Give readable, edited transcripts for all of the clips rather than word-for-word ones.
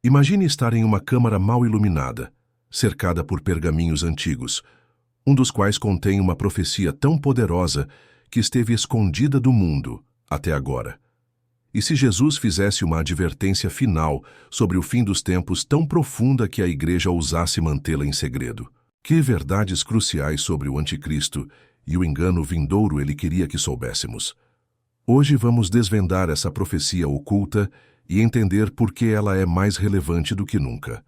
Imagine estar em uma câmara mal iluminada, cercada por pergaminhos antigos, um dos quais contém uma profecia tão poderosa que esteve escondida do mundo até agora. E se Jesus fizesse uma advertência final sobre o fim dos tempos tão profunda que a Igreja ousasse mantê-la em segredo? Que verdades cruciais sobre o Anticristo e o engano vindouro ele queria que soubéssemos? Hoje vamos desvendar essa profecia oculta e entender por que ela é mais relevante do que nunca.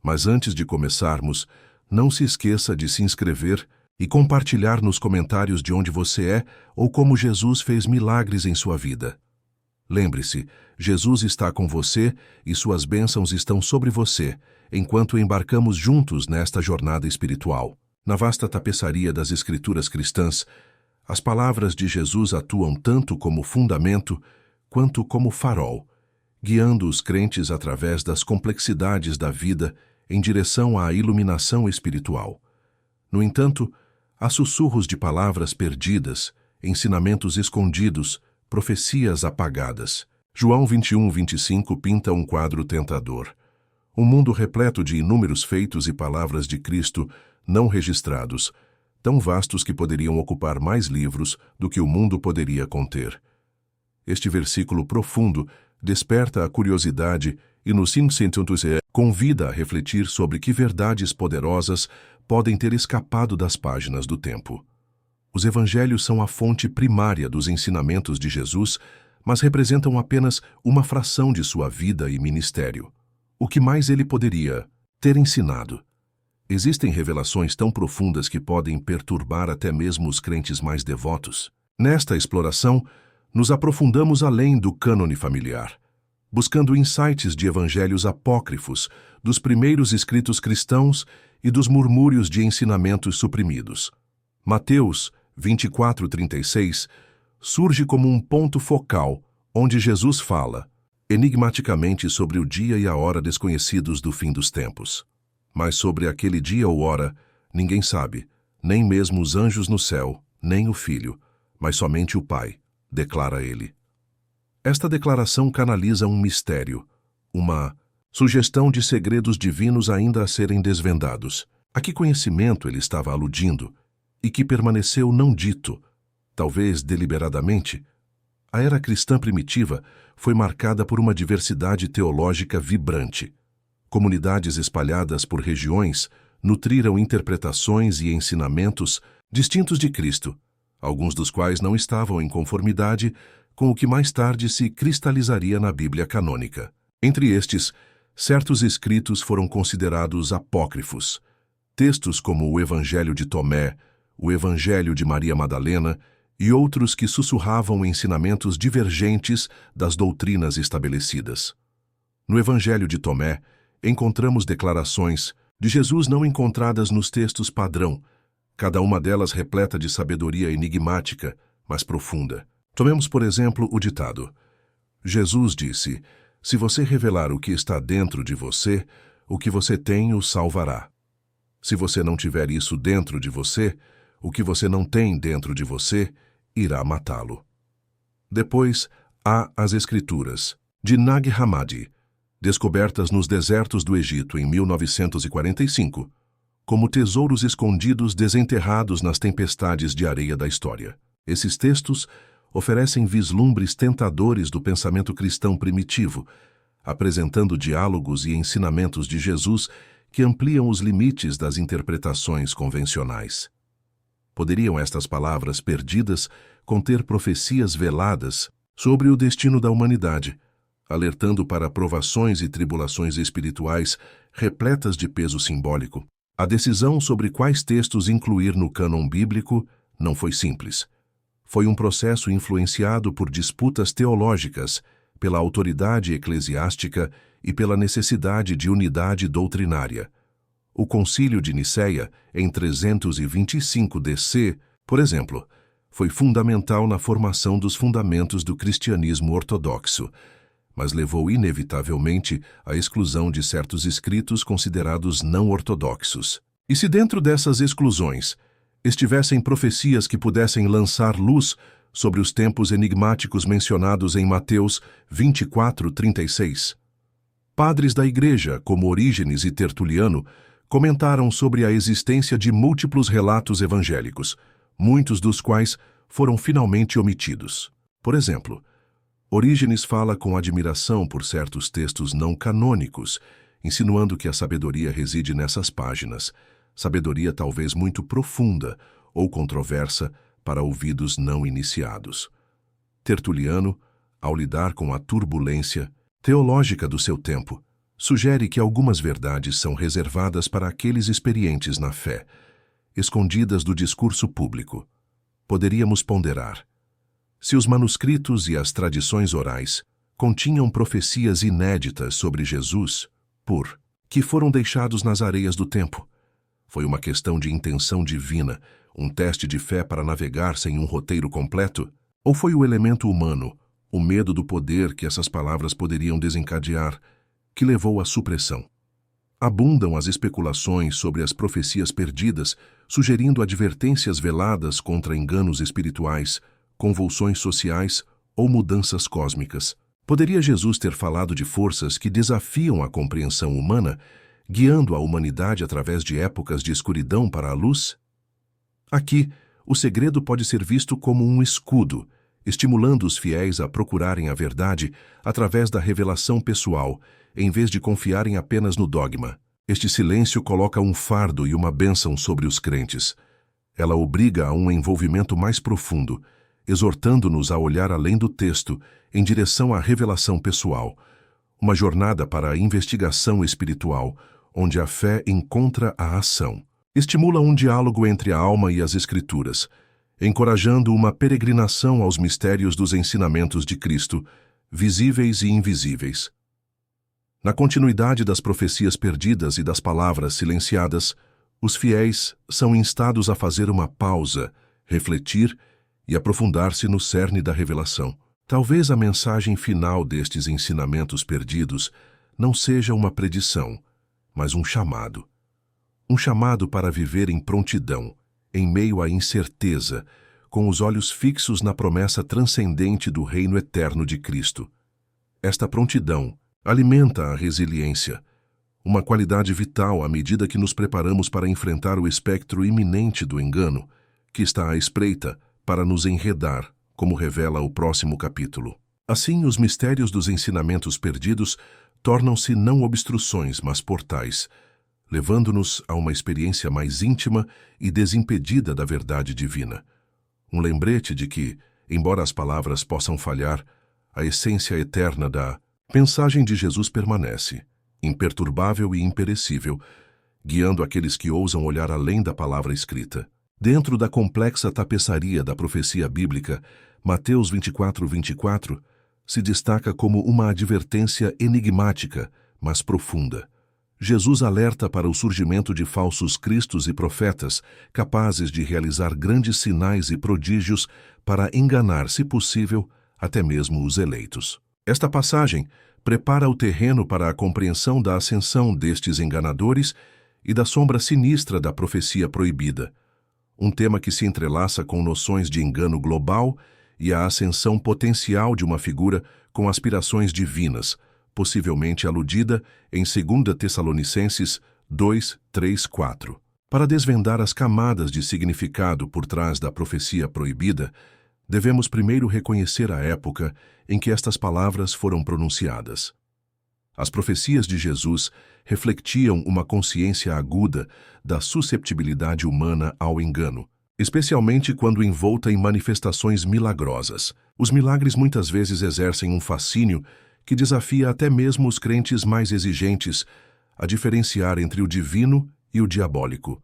Mas antes de começarmos, não se esqueça de se inscrever e compartilhar nos comentários de onde você é ou como Jesus fez milagres em sua vida. Lembre-se, Jesus está com você e suas bênçãos estão sobre você, enquanto embarcamos juntos nesta jornada espiritual. Na vasta tapeçaria das Escrituras cristãs, as palavras de Jesus atuam tanto como fundamento quanto como farol, guiando os crentes através das complexidades da vida em direção à iluminação espiritual. No entanto, há sussurros de palavras perdidas, ensinamentos escondidos, profecias apagadas. João 21:25 pinta um quadro tentador. Um mundo repleto de inúmeros feitos e palavras de Cristo não registrados, tão vastos que poderiam ocupar mais livros do que o mundo poderia conter. Este versículo profundo desperta a curiosidade e, no 5:1, convida a refletir sobre que verdades poderosas podem ter escapado das páginas do tempo. Os evangelhos são a fonte primária dos ensinamentos de Jesus, mas representam apenas uma fração de sua vida e ministério. O que mais ele poderia ter ensinado? Existem revelações tão profundas que podem perturbar até mesmo os crentes mais devotos. Nesta exploração, nos aprofundamos além do cânone familiar, buscando insights de evangelhos apócrifos, dos primeiros escritos cristãos e dos murmúrios de ensinamentos suprimidos. Mateus 24:36 surge como um ponto focal, onde Jesus fala, enigmaticamente, sobre o dia e a hora desconhecidos do fim dos tempos. Mas sobre aquele dia ou hora, ninguém sabe, nem mesmo os anjos no céu, nem o Filho, mas somente o Pai, declara ele. Esta declaração canaliza um mistério, uma sugestão de segredos divinos ainda a serem desvendados. A que conhecimento ele estava aludindo e que permaneceu não dito, talvez deliberadamente? A era cristã primitiva foi marcada por uma diversidade teológica vibrante. Comunidades espalhadas por regiões nutriram interpretações e ensinamentos distintos de Cristo, alguns dos quais não estavam em conformidade com o que mais tarde se cristalizaria na Bíblia canônica. Entre estes, certos escritos foram considerados apócrifos. Textos como o Evangelho de Tomé, o Evangelho de Maria Madalena e outros que sussurravam ensinamentos divergentes das doutrinas estabelecidas. No Evangelho de Tomé, encontramos declarações de Jesus não encontradas nos textos padrão, cada uma delas repleta de sabedoria enigmática, mas profunda. Tomemos, por exemplo, o ditado: Jesus disse, se você revelar o que está dentro de você, o que você tem o salvará. Se você não tiver isso dentro de você, o que você não tem dentro de você irá matá-lo. Depois, há as Escrituras, de Nag Hammadi, descobertas nos desertos do Egito em 1945, como tesouros escondidos desenterrados nas tempestades de areia da história. Esses textos oferecem vislumbres tentadores do pensamento cristão primitivo, apresentando diálogos e ensinamentos de Jesus que ampliam os limites das interpretações convencionais. Poderiam estas palavras perdidas conter profecias veladas sobre o destino da humanidade, alertando para provações e tribulações espirituais repletas de peso simbólico? A decisão sobre quais textos incluir no cânon bíblico não foi simples. Foi um processo influenciado por disputas teológicas, pela autoridade eclesiástica e pela necessidade de unidade doutrinária. O Concílio de Nicéia, em 325 DC, por exemplo, foi fundamental na formação dos fundamentos do cristianismo ortodoxo, mas levou inevitavelmente à exclusão de certos escritos considerados não ortodoxos. E se dentro dessas exclusões estivessem profecias que pudessem lançar luz sobre os tempos enigmáticos mencionados em Mateus 24:36? Padres da Igreja, como Orígenes e Tertuliano, comentaram sobre a existência de múltiplos relatos evangélicos, muitos dos quais foram finalmente omitidos. Por exemplo, Orígenes fala com admiração por certos textos não canônicos, insinuando que a sabedoria reside nessas páginas, sabedoria talvez muito profunda ou controversa para ouvidos não iniciados. Tertuliano, ao lidar com a turbulência teológica do seu tempo, sugere que algumas verdades são reservadas para aqueles experientes na fé, escondidas do discurso público. Poderíamos ponderar: se os manuscritos e as tradições orais continham profecias inéditas sobre Jesus, por que foram deixados nas areias do tempo? Foi uma questão de intenção divina, um teste de fé para navegar sem um roteiro completo? Ou foi o elemento humano, o medo do poder que essas palavras poderiam desencadear, que levou à supressão? Abundam as especulações sobre as profecias perdidas, sugerindo advertências veladas contra enganos espirituais, convulsões sociais ou mudanças cósmicas. Poderia Jesus ter falado de forças que desafiam a compreensão humana, guiando a humanidade através de épocas de escuridão para a luz? Aqui, o segredo pode ser visto como um escudo, estimulando os fiéis a procurarem a verdade através da revelação pessoal, em vez de confiarem apenas no dogma. Este silêncio coloca um fardo e uma bênção sobre os crentes. Ela obriga a um envolvimento mais profundo, exortando-nos a olhar além do texto, em direção à revelação pessoal, uma jornada para a investigação espiritual, onde a fé encontra a ação. Estimula um diálogo entre a alma e as Escrituras, encorajando uma peregrinação aos mistérios dos ensinamentos de Cristo, visíveis e invisíveis. Na continuidade das profecias perdidas e das palavras silenciadas, os fiéis são instados a fazer uma pausa, refletir e aprofundar-se no cerne da revelação. Talvez a mensagem final destes ensinamentos perdidos não seja uma predição, mas um chamado. Um chamado para viver em prontidão, em meio à incerteza, com os olhos fixos na promessa transcendente do reino eterno de Cristo. Esta prontidão alimenta a resiliência, uma qualidade vital à medida que nos preparamos para enfrentar o espectro iminente do engano, que está à espreita para nos enredar, como revela o próximo capítulo. Assim, os mistérios dos ensinamentos perdidos tornam-se não obstruções, mas portais, levando-nos a uma experiência mais íntima e desimpedida da verdade divina. Um lembrete de que, embora as palavras possam falhar, a essência eterna da mensagem de Jesus permanece, imperturbável e imperecível, guiando aqueles que ousam olhar além da palavra escrita. Dentro da complexa tapeçaria da profecia bíblica, Mateus 24:24 se destaca como uma advertência enigmática, mas profunda. Jesus alerta para o surgimento de falsos cristos e profetas, capazes de realizar grandes sinais e prodígios para enganar, se possível, até mesmo os eleitos. Esta passagem prepara o terreno para a compreensão da ascensão destes enganadores e da sombra sinistra da profecia proibida, um tema que se entrelaça com noções de engano global e a ascensão potencial de uma figura com aspirações divinas, possivelmente aludida em 2 Tessalonicenses 2, 3, 4. Para desvendar as camadas de significado por trás da profecia proibida, devemos primeiro reconhecer a época em que estas palavras foram pronunciadas. As profecias de Jesus refletiam uma consciência aguda da susceptibilidade humana ao engano, especialmente quando envolta em manifestações milagrosas. Os milagres muitas vezes exercem um fascínio que desafia até mesmo os crentes mais exigentes a diferenciar entre o divino e o diabólico.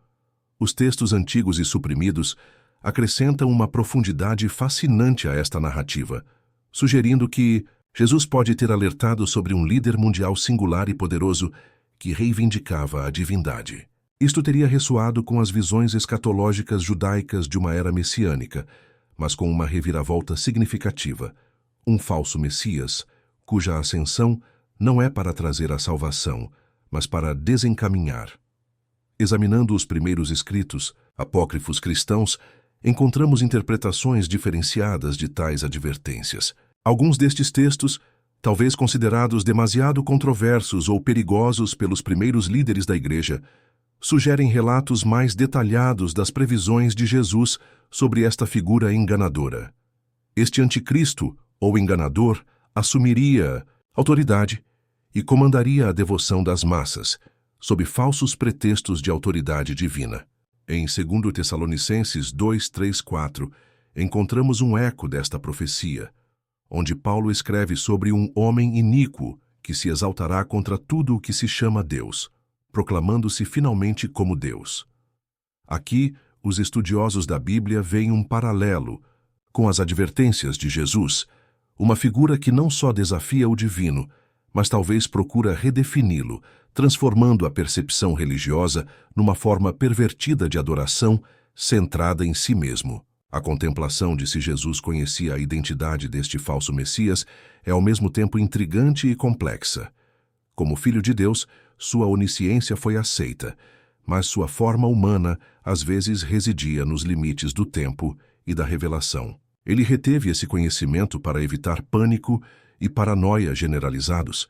Os textos antigos e suprimidos acrescentam uma profundidade fascinante a esta narrativa, sugerindo que Jesus pode ter alertado sobre um líder mundial singular e poderoso que reivindicava a divindade. Isto teria ressoado com as visões escatológicas judaicas de uma era messiânica, mas com uma reviravolta significativa: um falso Messias, cuja ascensão não é para trazer a salvação, mas para desencaminhar. Examinando os primeiros escritos, apócrifos cristãos, encontramos interpretações diferenciadas de tais advertências. Alguns destes textos Talvez considerados demasiado controversos ou perigosos pelos primeiros líderes da Igreja, sugerem relatos mais detalhados das previsões de Jesus sobre esta figura enganadora. Este anticristo, ou enganador, assumiria autoridade e comandaria a devoção das massas, sob falsos pretextos de autoridade divina. Em 2 Tessalonicenses 2, 3, 4, encontramos um eco desta profecia, onde Paulo escreve sobre um homem iníquo que se exaltará contra tudo o que se chama Deus, proclamando-se finalmente como Deus. Aqui, os estudiosos da Bíblia veem um paralelo com as advertências de Jesus, uma figura que não só desafia o divino, mas talvez procura redefini-lo, transformando a percepção religiosa numa forma pervertida de adoração centrada em si mesmo. A contemplação de se Jesus conhecia a identidade deste falso Messias é ao mesmo tempo intrigante e complexa. Como Filho de Deus, sua onisciência foi aceita, mas sua forma humana às vezes residia nos limites do tempo e da revelação. Ele reteve esse conhecimento para evitar pânico e paranoia generalizados.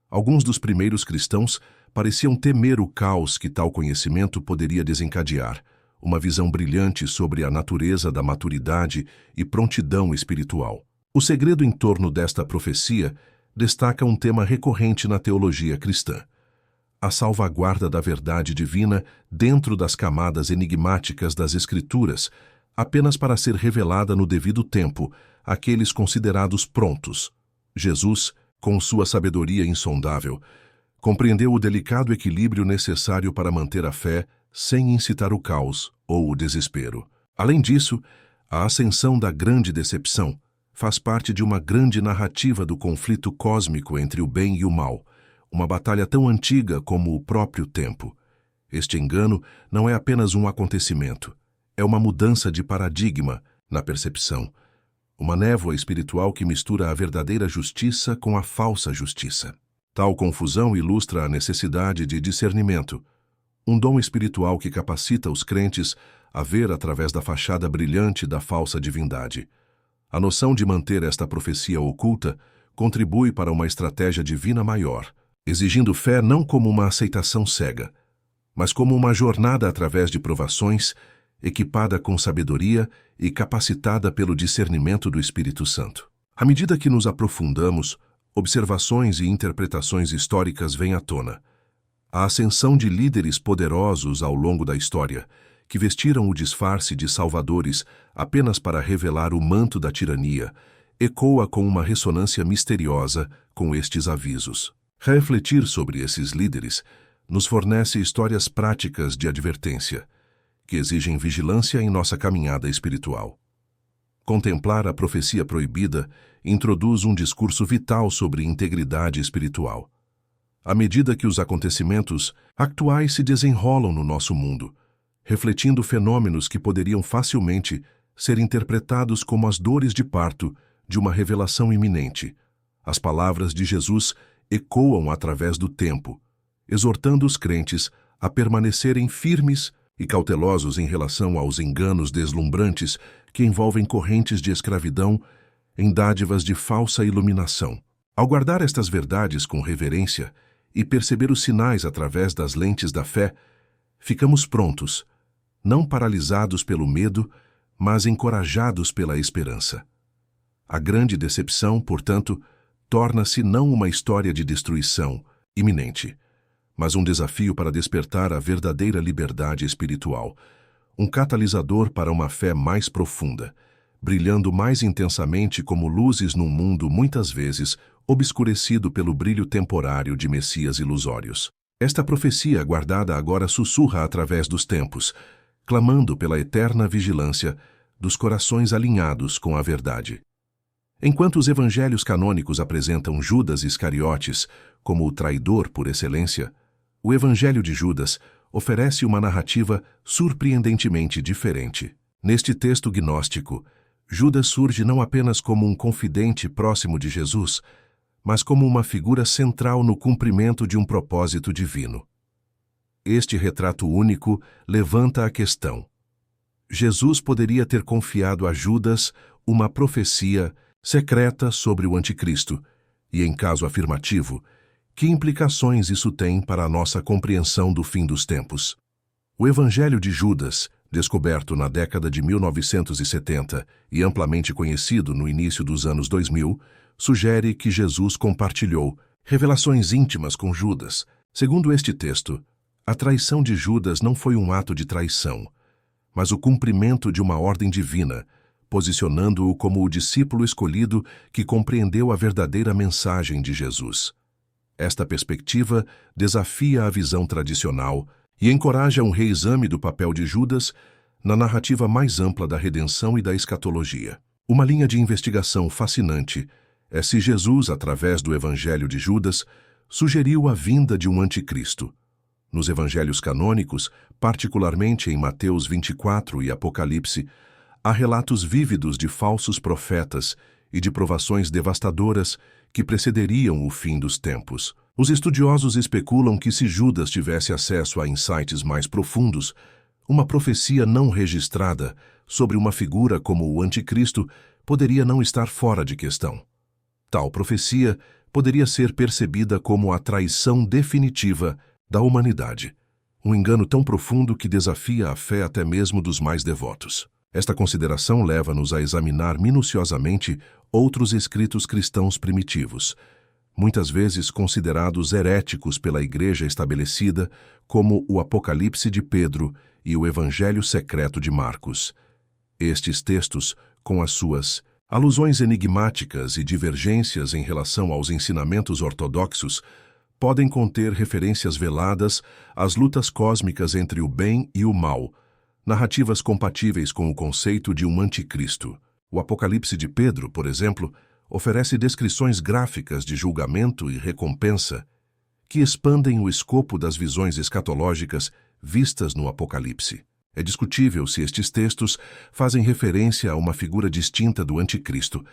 Alguns dos primeiros cristãos pareciam temer o caos que tal conhecimento poderia desencadear, uma visão brilhante sobre a natureza da maturidade e prontidão espiritual. O segredo em torno desta profecia destaca um tema recorrente na teologia cristã: a salvaguarda da verdade divina dentro das camadas enigmáticas das Escrituras, apenas para ser revelada no devido tempo àqueles considerados prontos. Jesus, com sua sabedoria insondável, compreendeu o delicado equilíbrio necessário para manter a fé sem incitar o caos ou o desespero. Além disso, a ascensão da grande decepção faz parte de uma grande narrativa do conflito cósmico entre o bem e o mal, uma batalha tão antiga como o próprio tempo. Este engano não é apenas um acontecimento, é uma mudança de paradigma na percepção, uma névoa espiritual que mistura a verdadeira justiça com a falsa justiça. Tal confusão ilustra a necessidade de discernimento, um dom espiritual que capacita os crentes a ver através da fachada brilhante da falsa divindade. A noção de manter esta profecia oculta contribui para uma estratégia divina maior, exigindo fé não como uma aceitação cega, mas como uma jornada através de provações, equipada com sabedoria e capacitada pelo discernimento do Espírito Santo. À medida que nos aprofundamos, observações e interpretações históricas vêm à tona. A ascensão de líderes poderosos ao longo da história, que vestiram o disfarce de salvadores apenas para revelar o manto da tirania, ecoa com uma ressonância misteriosa com estes avisos. Refletir sobre esses líderes nos fornece histórias práticas de advertência, que exigem vigilância em nossa caminhada espiritual. Contemplar a profecia proibida introduz um discurso vital sobre integridade espiritual. À medida que os acontecimentos atuais se desenrolam no nosso mundo, refletindo fenômenos que poderiam facilmente ser interpretados como as dores de parto de uma revelação iminente, as palavras de Jesus ecoam através do tempo, exortando os crentes a permanecerem firmes e cautelosos em relação aos enganos deslumbrantes que envolvem correntes de escravidão em dádivas de falsa iluminação. Ao guardar estas verdades com reverência e perceber os sinais através das lentes da fé, ficamos prontos, não paralisados pelo medo, mas encorajados pela esperança. A grande decepção, portanto, torna-se não uma história de destruição iminente, mas um desafio para despertar a verdadeira liberdade espiritual, um catalisador para uma fé mais profunda, brilhando mais intensamente como luzes num mundo muitas vezes obscurecido pelo brilho temporário de messias ilusórios. Esta profecia guardada agora sussurra através dos tempos, clamando pela eterna vigilância dos corações alinhados com a verdade. Enquanto os evangelhos canônicos apresentam Judas Iscariotes como o traidor por excelência, o Evangelho de Judas oferece uma narrativa surpreendentemente diferente. Neste texto gnóstico, Judas surge não apenas como um confidente próximo de Jesus, mas como uma figura central no cumprimento de um propósito divino. Este retrato único levanta a questão: Jesus poderia ter confiado a Judas uma profecia secreta sobre o Anticristo E em caso afirmativo, que implicações isso tem para a nossa compreensão do fim dos tempos? O Evangelho de Judas, descoberto na década de 1970 e amplamente conhecido no início dos anos 2000, sugere que Jesus compartilhou revelações íntimas com Judas. Segundo este texto, a traição de Judas não foi um ato de traição, mas o cumprimento de uma ordem divina, posicionando-o como o discípulo escolhido que compreendeu a verdadeira mensagem de Jesus. Esta perspectiva desafia a visão tradicional e encoraja um reexame do papel de Judas na narrativa mais ampla da redenção e da escatologia. Uma linha de investigação fascinante é se Jesus, através do Evangelho de Judas, sugeriu a vinda de um anticristo. Nos evangelhos canônicos, particularmente em Mateus 24 e Apocalipse, há relatos vívidos de falsos profetas e de provações devastadoras que precederiam o fim dos tempos. Os estudiosos especulam que se Judas tivesse acesso a insights mais profundos, uma profecia não registrada sobre uma figura como o anticristo poderia não estar fora de questão. Tal profecia poderia ser percebida como a traição definitiva da humanidade, um engano tão profundo que desafia a fé até mesmo dos mais devotos. Esta consideração leva-nos a examinar minuciosamente outros escritos cristãos primitivos, muitas vezes considerados heréticos pela Igreja estabelecida, como o Apocalipse de Pedro e o Evangelho secreto de Marcos. Estes textos, com as suas alusões enigmáticas e divergências em relação aos ensinamentos ortodoxos, podem conter referências veladas às lutas cósmicas entre o bem e o mal, narrativas compatíveis com o conceito de um anticristo. O Apocalipse de Pedro, por exemplo, oferece descrições gráficas de julgamento e recompensa que expandem o escopo das visões escatológicas vistas no Apocalipse. É discutível se estes textos fazem referência a uma figura distinta do anticristo,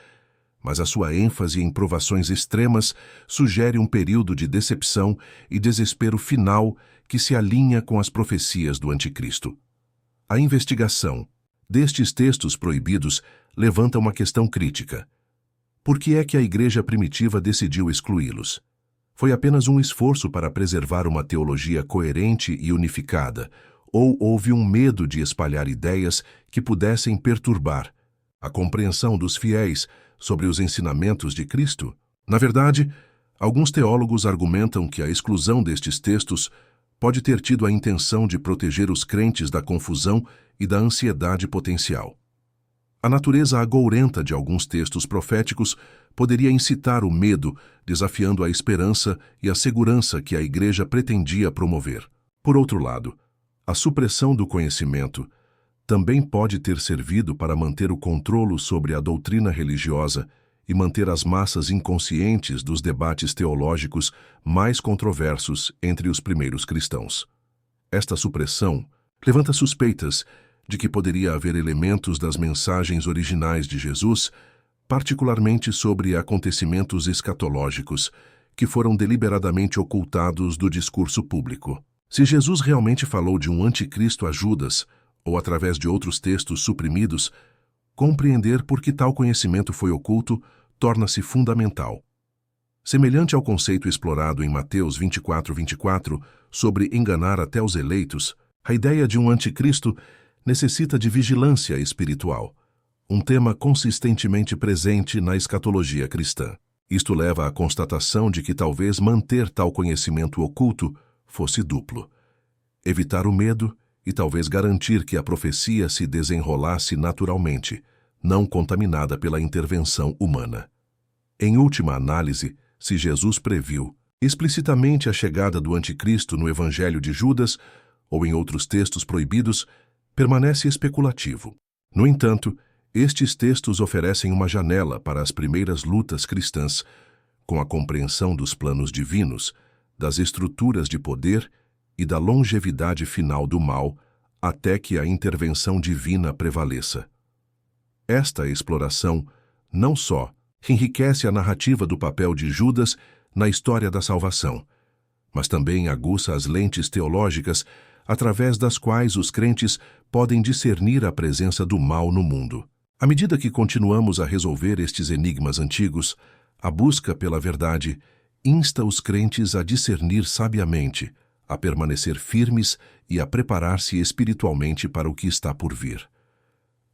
mas a sua ênfase em provações extremas sugere um período de decepção e desespero final que se alinha com as profecias do anticristo. A investigação destes textos proibidos levanta uma questão crítica. Por que é que a Igreja primitiva decidiu excluí-los? Foi apenas um esforço para preservar uma teologia coerente e unificada, ou houve um medo de espalhar ideias que pudessem perturbar a compreensão dos fiéis sobre os ensinamentos de Cristo? Na verdade, alguns teólogos argumentam que a exclusão destes textos pode ter tido a intenção de proteger os crentes da confusão e da ansiedade potencial. A natureza agourenta de alguns textos proféticos poderia incitar o medo, desafiando a esperança e a segurança que a Igreja pretendia promover. Por outro lado, a supressão do conhecimento também pode ter servido para manter o controle sobre a doutrina religiosa e manter as massas inconscientes dos debates teológicos mais controversos entre os primeiros cristãos. Esta supressão levanta suspeitas de que poderia haver elementos das mensagens originais de Jesus, particularmente sobre acontecimentos escatológicos, que foram deliberadamente ocultados do discurso público. Se Jesus realmente falou de um anticristo a Judas, ou através de outros textos suprimidos, compreender por que tal conhecimento foi oculto torna-se fundamental. Semelhante ao conceito explorado em Mateus 24 sobre enganar até os eleitos, a ideia de um anticristo necessita de vigilância espiritual, um tema consistentemente presente na escatologia cristã. Isto leva à constatação de que talvez manter tal conhecimento oculto fosse duplo: evitar o medo e talvez garantir que a profecia se desenrolasse naturalmente, não contaminada pela intervenção humana. Em última análise, se Jesus previu explicitamente a chegada do anticristo no Evangelho de Judas ou em outros textos proibidos, permanece especulativo. No entanto, estes textos oferecem uma janela para as primeiras lutas cristãs, com a compreensão dos planos divinos, das estruturas de poder e da longevidade final do mal, até que a intervenção divina prevaleça. Esta exploração não só enriquece a narrativa do papel de Judas na história da salvação, mas também aguça as lentes teológicas através das quais os crentes podem discernir a presença do mal no mundo. À medida que continuamos a resolver estes enigmas antigos, A busca pela verdade insta os crentes a discernir sabiamente, a permanecer firmes e a preparar-se espiritualmente para o que está por vir.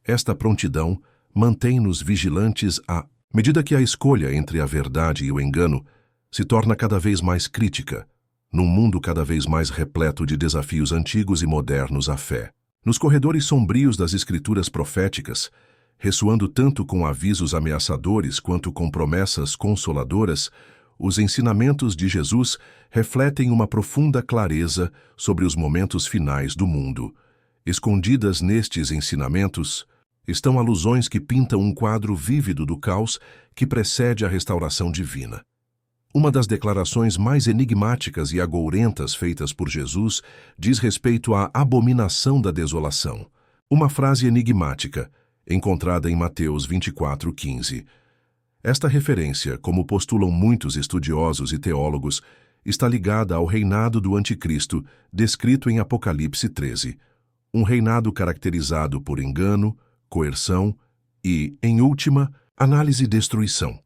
Esta prontidão mantém-nos vigilantes à medida que a escolha entre a verdade e o engano se torna cada vez mais crítica, num mundo cada vez mais repleto de desafios antigos e modernos à fé. Nos corredores sombrios das escrituras proféticas, ressoando tanto com avisos ameaçadores quanto com promessas consoladoras, os ensinamentos de Jesus refletem uma profunda clareza sobre os momentos finais do mundo. Escondidas nestes ensinamentos estão alusões que pintam um quadro vívido do caos que precede a restauração divina. Uma das declarações mais enigmáticas e agourentas feitas por Jesus diz respeito à abominação da desolação. Uma frase enigmática, encontrada em Mateus 24:15. Esta referência, como postulam muitos estudiosos e teólogos, está ligada ao reinado do Anticristo, descrito em Apocalipse 13. Um reinado caracterizado por engano, coerção e, em última, análise destruição.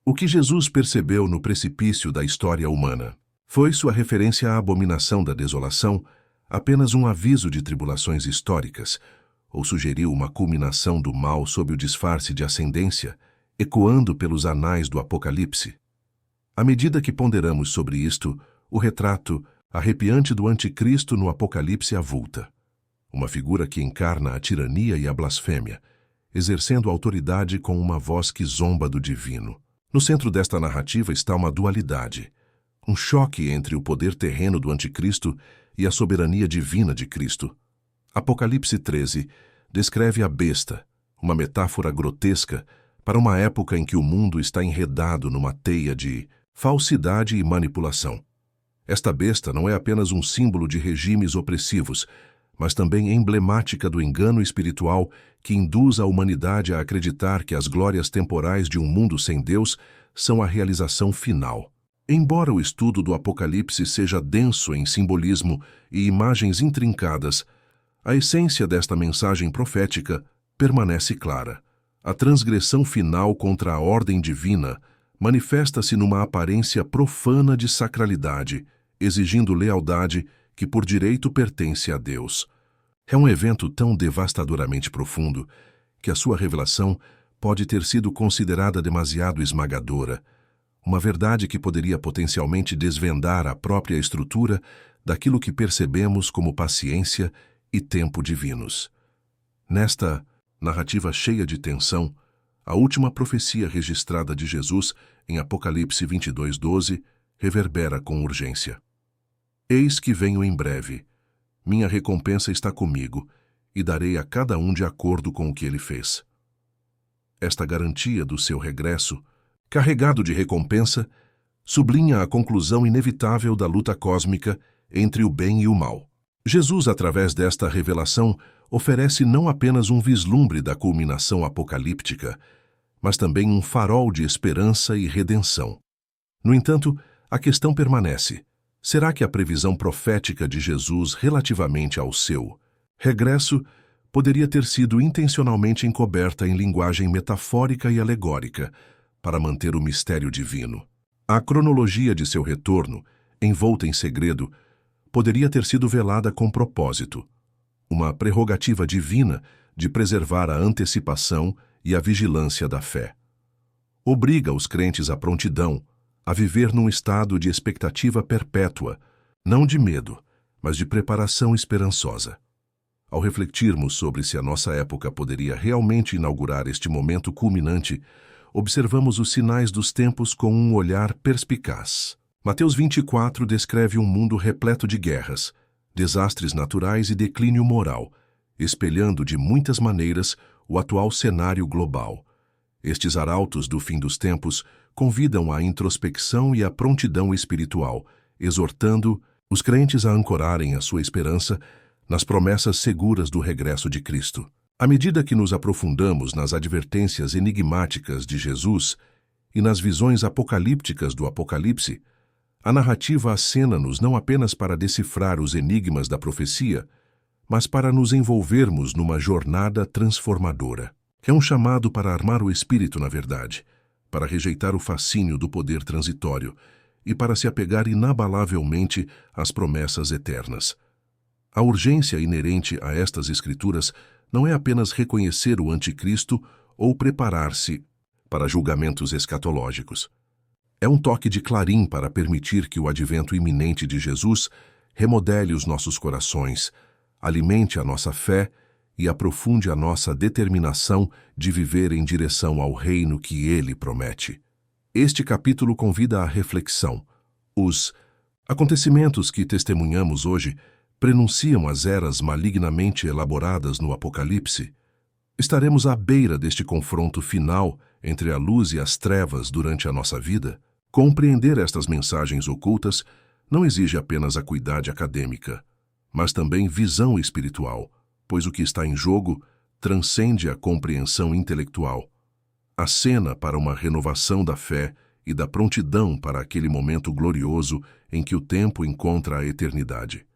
O que Jesus percebeu no precipício da história humana? Foi sua referência à abominação da desolação apenas um aviso de tribulações históricas, ou sugeriu uma culminação do mal sob o disfarce de ascendência, ecoando pelos anais do Apocalipse? À medida que ponderamos sobre isto, o retrato arrepiante do Anticristo no Apocalipse avulta. Uma figura que encarna a tirania e a blasfêmia, exercendo autoridade com uma voz que zomba do divino. No centro desta narrativa está uma dualidade, um choque entre o poder terreno do Anticristo e a soberania divina de Cristo. Apocalipse 13 descreve a besta, uma metáfora grotesca para uma época em que o mundo está enredado numa teia de falsidade e manipulação. Esta besta não é apenas um símbolo de regimes opressivos, mas também emblemática do engano espiritual que induz a humanidade a acreditar que as glórias temporais de um mundo sem Deus são a realização final. Embora o estudo do Apocalipse seja denso em simbolismo e imagens intrincadas, a essência desta mensagem profética permanece clara. A transgressão final contra a ordem divina manifesta-se numa aparência profana de sacralidade, exigindo lealdade que por direito pertence a Deus. É um evento tão devastadoramente profundo que a sua revelação pode ter sido considerada demasiado esmagadora, uma verdade que poderia potencialmente desvendar a própria estrutura daquilo que percebemos como paciência e tempo divinos. Nesta narrativa cheia de tensão, a última profecia registrada de Jesus em Apocalipse 22:12 reverbera com urgência. Eis que venho em breve. Minha recompensa está comigo, e darei a cada um de acordo com o que ele fez. Esta garantia do seu regresso, carregado de recompensa, sublinha a conclusão inevitável da luta cósmica entre o bem e o mal. Jesus, através desta revelação, oferece não apenas um vislumbre da culminação apocalíptica, mas também um farol de esperança e redenção. No entanto, a questão permanece. Será que a previsão profética de Jesus relativamente ao seu regresso poderia ter sido intencionalmente encoberta em linguagem metafórica e alegórica para manter o mistério divino? A cronologia de seu retorno, envolta em segredo, poderia ter sido velada com propósito, uma prerrogativa divina de preservar a antecipação e a vigilância da fé. Obriga os crentes à prontidão, a viver num estado de expectativa perpétua, não de medo, mas de preparação esperançosa. Ao refletirmos sobre se a nossa época poderia realmente inaugurar este momento culminante, observamos os sinais dos tempos com um olhar perspicaz. Mateus 24 descreve um mundo repleto de guerras, desastres naturais e declínio moral, espelhando de muitas maneiras o atual cenário global. Estes arautos do fim dos tempos convidam à introspecção e à prontidão espiritual, exortando os crentes a ancorarem a sua esperança nas promessas seguras do regresso de Cristo. À medida que nos aprofundamos nas advertências enigmáticas de Jesus e nas visões apocalípticas do Apocalipse, a narrativa acena-nos não apenas para decifrar os enigmas da profecia, mas para nos envolvermos numa jornada transformadora. É um chamado para armar o espírito, na verdade, para rejeitar o fascínio do poder transitório e para se apegar inabalavelmente às promessas eternas. A urgência inerente a estas escrituras não é apenas reconhecer o anticristo ou preparar-se para julgamentos escatológicos. É um toque de clarim para permitir que o advento iminente de Jesus remodele os nossos corações, alimente a nossa fé e aprofunde a nossa determinação de viver em direção ao reino que Ele promete. Este capítulo convida à reflexão. Os acontecimentos que testemunhamos hoje prenunciam as eras malignamente elaboradas no Apocalipse. Estaremos à beira deste confronto final entre a luz e as trevas durante a nossa vida? Compreender estas mensagens ocultas não exige apenas acuidade acadêmica, mas também visão espiritual, pois o que está em jogo transcende a compreensão intelectual. Acena para uma renovação da fé e da prontidão para aquele momento glorioso em que o tempo encontra a eternidade.